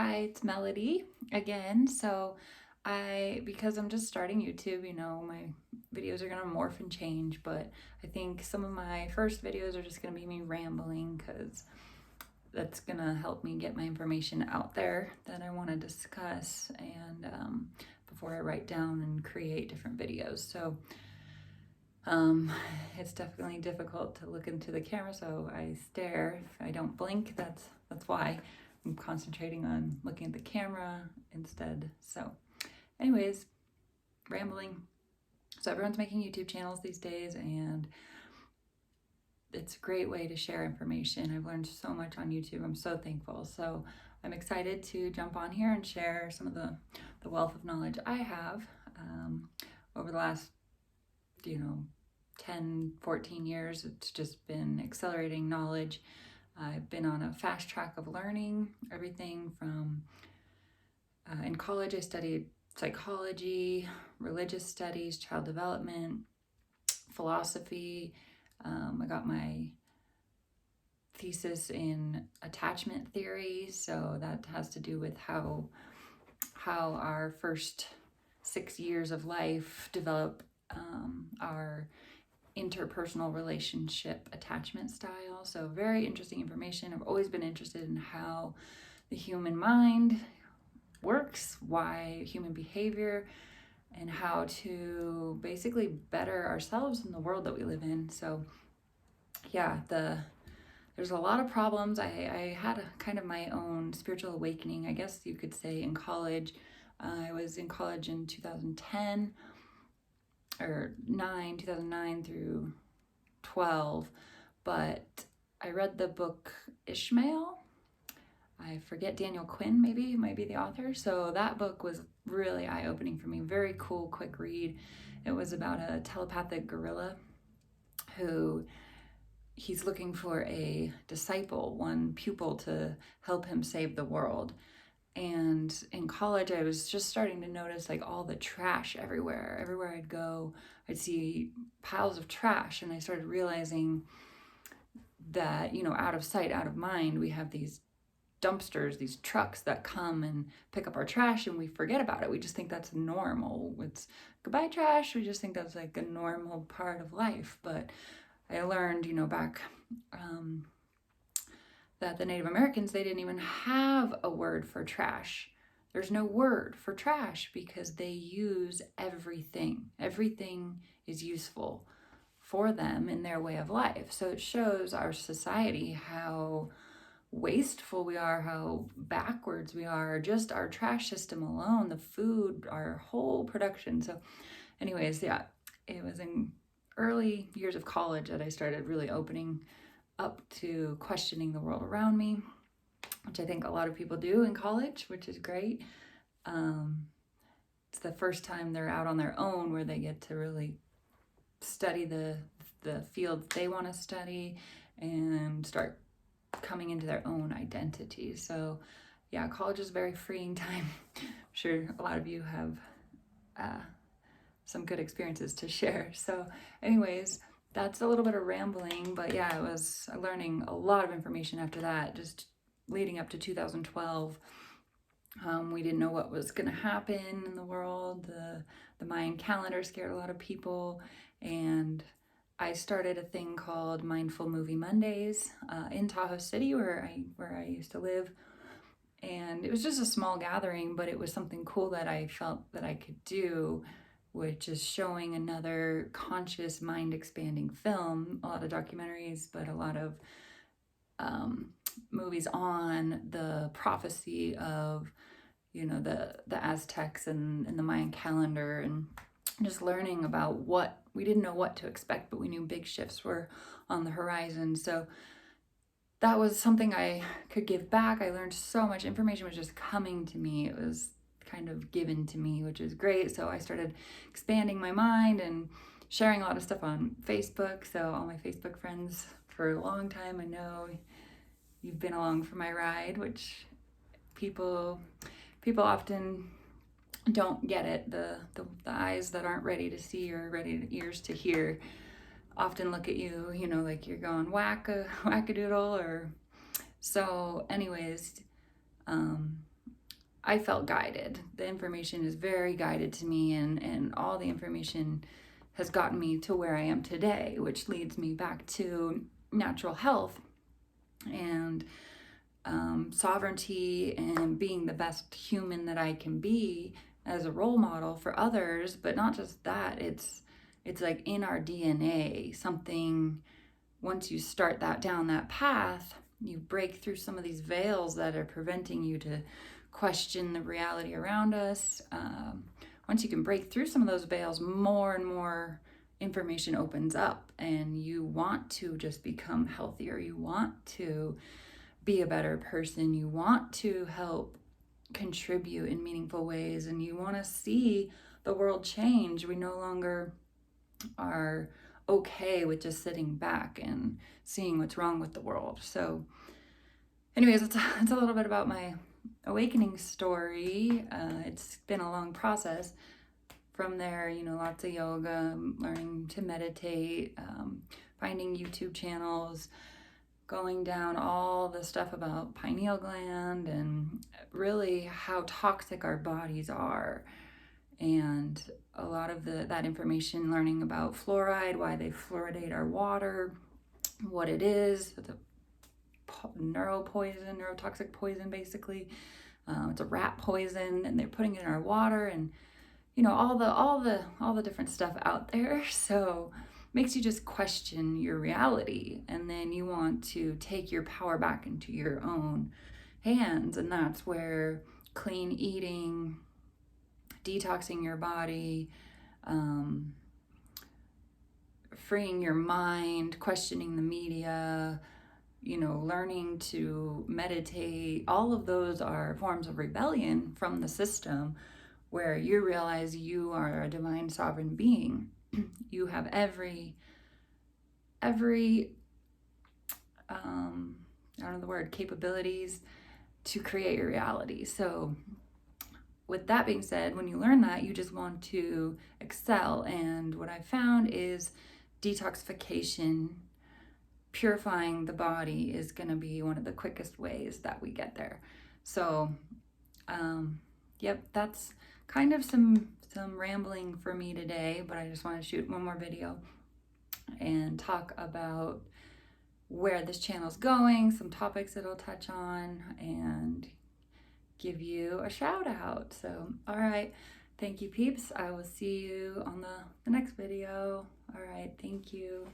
Hi, it's Melody again. Because I'm just starting YouTube, my videos are gonna morph and change, but I think some of my first videos are just gonna be me rambling because that's gonna help me get my information out there that I want to discuss and before I write down and create different videos. Um, it's definitely difficult to look into the camera, so I stare. If I don't blink, that's why. I'm concentrating on looking at the camera instead. So, anyways, rambling. So everyone's making YouTube channels these days, and it's a great way to share information. I've learned so much on YouTube. I'm so thankful. So I'm excited to jump on here and share some of the wealth of knowledge I have over the last, 10, 14 years. It's just been accelerating knowledge. I've been on a fast track of learning everything from, in college I studied psychology, religious studies, child development, philosophy. I got my thesis in attachment theory, so that has to do with how our first 6 years of life develop our interpersonal relationship attachment style. So very interesting information. I've always been interested in how the human mind works, why human behavior, and how to basically better ourselves in the world that we live in. So yeah, there's a lot of problems. I had a kind of my own spiritual awakening, I guess you could say, in college. I was in college in 2010 or 2009 through 12, but I read the book Ishmael. I forget, Daniel Quinn maybe might be the author. So that book was really eye-opening for me. Very cool, quick read. It was about a telepathic gorilla who he's looking for a disciple, one pupil to help him save the world. And in college, I was just starting to notice like all the trash everywhere. Everywhere I'd go, I'd see piles of trash. And I started realizing that, out of sight, out of mind, we have these dumpsters, these trucks that come and pick up our trash, and we forget about it. We just think that's normal. It's goodbye trash. We just think that's like a normal part of life. But I learned, back that the Native Americans, they didn't even have a word for trash. There's no word for trash because they use everything. Everything is useful for them in their way of life. So it shows our society how wasteful we are, how backwards we are, just our trash system alone, the food, our whole production. So anyways, yeah, it was in early years of college that I started really opening up to questioning the world around me, which I think a lot of people do in college, which is great. It's the first time they're out on their own where they get to really study the fields they want to study and start coming into their own identity. So yeah, college is a very freeing time. I'm sure a lot of you have some good experiences to share. So anyways, that's a little bit of rambling, but yeah, I was learning a lot of information after that, just leading up to 2012. We didn't know what was going to happen in the world. The Mayan calendar scared a lot of people, and I started a thing called Mindful Movie Mondays in Tahoe City, where I used to live. And it was just a small gathering, but it was something cool that I felt that I could do, which is showing another conscious, mind-expanding film. A lot of documentaries, but a lot of movies on the prophecy of, the Aztecs and the Mayan calendar, and just learning about what we didn't know what to expect, but we knew big shifts were on the horizon. So that was something I could give back. I learned so much. Information was just coming to me. It was kind of given to me, which is great. So I started expanding my mind and sharing a lot of stuff on Facebook. So all my Facebook friends for a long time, I know you've been along for my ride, which people often don't get it. The eyes that aren't ready to see or ears to hear often look at you, like you're going wackadoodle. Or so anyways, I felt guided. The information is very guided to me, and all the information has gotten me to where I am today, which leads me back to natural health and sovereignty and being the best human that I can be as a role model for others. But not just that, it's like in our DNA, something, once you start that down that path, you break through some of these veils that are preventing you to question the reality around us. Once you can break through some of those veils, more and more information opens up, and you want to just become healthier. You want to be a better person. You want to help contribute in meaningful ways, and you want to see the world change. We no longer are okay with just sitting back and seeing what's wrong with the world. So anyways, it's a little bit about my awakening story. It's been a long process. From there, lots of yoga, learning to meditate, finding YouTube channels, going down all the stuff about pineal gland and really how toxic our bodies are. And a lot of that information, learning about fluoride, why they fluoridate our water, what it is. It's a neurotoxic poison, basically. It's a rat poison, and they're putting it in our water, and all the different stuff out there. So makes you just question your reality, and then you want to take your power back into your own hands. And that's where clean eating, detoxing your body, freeing your mind, questioning the media, learning to meditate, all of those are forms of rebellion from the system, where you realize you are a divine sovereign being. You have every I don't know the word, capabilities to create your reality. So with that being said, when you learn that, you just want to excel. And what I found is detoxification, purifying the body, is going to be one of the quickest ways that we get there. So yep, that's kind of some rambling for me today, but I just want to shoot one more video and talk about where this channel's going, some topics it'll touch on, and give you a shout out. So, all right, thank you, peeps. I will see you on the next video. All right, thank you.